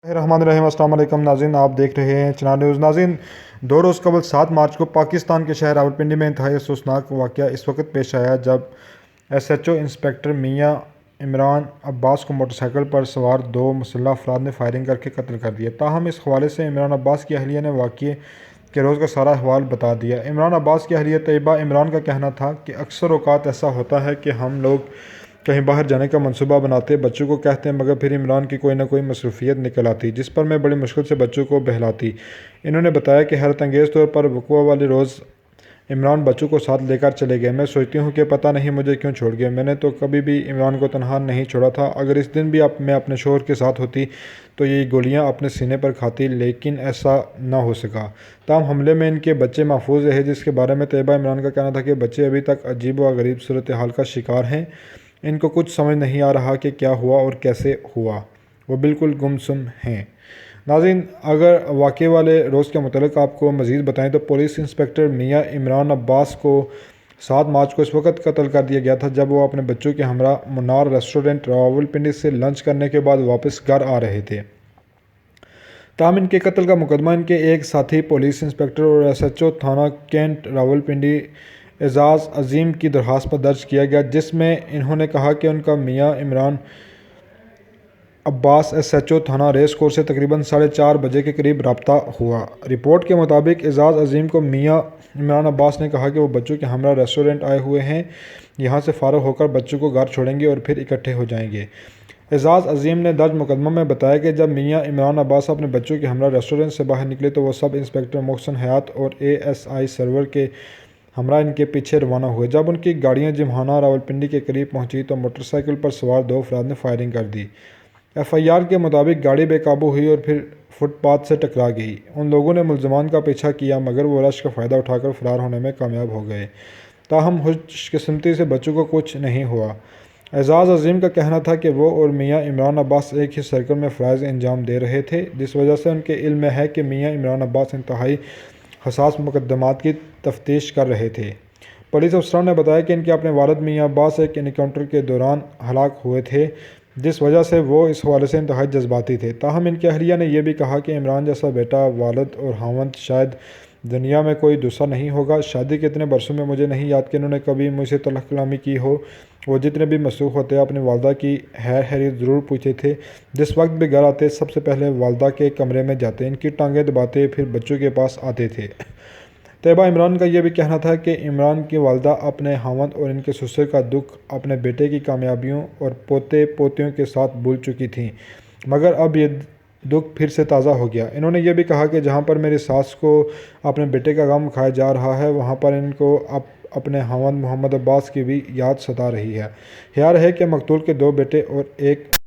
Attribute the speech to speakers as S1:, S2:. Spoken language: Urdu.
S1: الرحمن الرحیم۔ السلام علیکم ناظرین، آپ دیکھ رہے ہیں چنار نیوز۔ ناظرین، 2 روز قبل 7 مارچ کو پاکستان کے شہر راولپنڈی میں انتہائی افسوسناک واقعہ اس وقت پیش آیا جب ایس ایچ او انسپکٹر میاں عمران عباس کو موٹر سائیکل پر سوار 2 مسلح افراد نے فائرنگ کرکے قتل کر دیا۔ تاہم اس حوالے سے عمران عباس کی اہلیہ نے واقعے کے روز کا سارا احوال بتا دیا۔ عمران عباس کی اہلیہ طیبہ عمران کا کہنا تھا کہ اکثر اوقات ایسا ہوتا ہے کہ ہم لوگ کہیں باہر جانے کا منصوبہ بناتے، بچوں کو کہتے مگر پھر عمران کی کوئی نہ کوئی مصروفیت نکل آتی جس پر میں بڑی مشکل سے بچوں کو بہلاتی۔ انہوں نے بتایا کہ حیرت انگیز طور پر وقوع والے روز عمران بچوں کو ساتھ لے کر چلے گئے۔ میں سوچتی ہوں کہ پتہ نہیں مجھے کیوں چھوڑ گئے، میں نے تو کبھی بھی عمران کو تنہا نہیں چھوڑا تھا۔ اگر اس دن بھی میں اپنے شوہر کے ساتھ ہوتی تو یہ گولیاں اپنے سینے پر کھاتی، لیکن ایسا نہ ہو سکا۔ تاہم حملے میں ان کے بچے محفوظ رہے، جس کے بارے میں طیبہ عمران کا کہنا تھا کہ بچے ابھی تک عجیب و غریب صورتحال کا شکار ہیں۔ ان کو کچھ سمجھ نہیں آ رہا کہ کیا ہوا اور کیسے ہوا، وہ بالکل گمسم ہیں۔ ناظرین، اگر واقعے والے روز کے متعلق آپ کو مزید بتائیں تو پولیس انسپکٹر میاں عمران عباس کو 7 مارچ کو اس وقت قتل کر دیا گیا تھا جب وہ اپنے بچوں کے ہمراہ منار ریسٹورنٹ راولپنڈی سے لنچ کرنے کے بعد واپس گھر آ رہے تھے۔ تاہم ان کے قتل کا مقدمہ ان کے ایک ساتھی پولیس انسپکٹر اور ایس ایچ او تھانہ کینٹ راولپنڈی اعزاز عظیم کی درخواست پر درج کیا گیا، جس میں انہوں نے کہا کہ ان کا میاں عمران عباس ایس ایچ او تھانہ ریس کورس سے تقریباً 4:30 بجے کے قریب رابطہ ہوا۔ رپورٹ کے مطابق اعزاز عظیم کو میاں عمران عباس نے کہا کہ وہ بچوں کے ہمراہ ریسٹورنٹ آئے ہوئے ہیں، یہاں سے فارغ ہو کر بچوں کو گھر چھوڑیں گے اور پھر اکٹھے ہو جائیں گے۔ اعزاز عظیم نے درج مقدمہ میں بتایا کہ جب میاں عمران عباس اپنے بچوں کے ہمراہ ریسٹورنٹ سے باہر نکلے تو وہ سب انسپکٹر محسن حیات اور اے ایس آئی سرور کے ہمراہ ان کے پیچھے روانہ ہوئے۔ جب ان کی گاڑیاں جمحانہ راولپنڈی کے قریب پہنچی تو موٹر سائیکل پر سوار 2 افراد نے فائرنگ کر دی۔ ایف آئی آر کے مطابق گاڑی بے قابو ہوئی اور پھر فٹ پاتھ سے ٹکرا گئی۔ ان لوگوں نے ملزمان کا پیچھا کیا مگر وہ رش کا فائدہ اٹھا کر فرار ہونے میں کامیاب ہو گئے۔ تاہم خوش قسمتی سے بچوں کو کچھ نہیں ہوا۔ اعزاز عظیم کا کہنا تھا کہ وہ اور میاں عمران عباس ایک ہی سرکل میں فرائض انجام دے رہے تھے، جس وجہ سے ان کے علم میں ہے کہ میاں عمران عباس انتہائی حساس مقدمات کی تفتیش کر رہے تھے۔ پولیس افسران نے بتایا کہ ان کے اپنے والد میاں عباس ایک انکاؤنٹر کے دوران ہلاک ہوئے تھے، جس وجہ سے وہ اس حوالے سے انتہائی جذباتی تھے۔ تاہم ان کی اہلیہ نے یہ بھی کہا کہ عمران جیسا بیٹا، والد اور خاوند شاید دنیا میں کوئی دوسرا نہیں ہوگا۔ شادی کے اتنے برسوں میں مجھے نہیں یاد کہ انہوں نے کبھی مجھ سے تلخ کلامی کی ہو۔ وہ جتنے بھی مصروف ہوتے اپنی والدہ کی خیریت ضرور پوچھتے تھے۔ جس وقت بھی گھر آتے سب سے پہلے والدہ کے کمرے میں جاتے، ان کی ٹانگیں دباتے، پھر بچوں کے پاس آتے تھے۔ طیبہ عمران کا یہ بھی کہنا تھا کہ عمران کی والدہ اپنے خاوند اور ان کے سسر کا دکھ اپنے بیٹے کی کامیابیوں اور پوتے پوتیوں کے ساتھ بھول چکی تھیں، مگر اب یہ دکھ پھر سے تازہ ہو گیا۔ انہوں نے یہ بھی کہا کہ جہاں پر میری ساس کو اپنے بیٹے کا غم کھایا جا رہا ہے، وہاں پر ان کو اپنے خاوند محمد عباس کی بھی یاد ستا رہی ہے۔ خیال ہے کہ مقتول کے 2 بیٹے اور ایک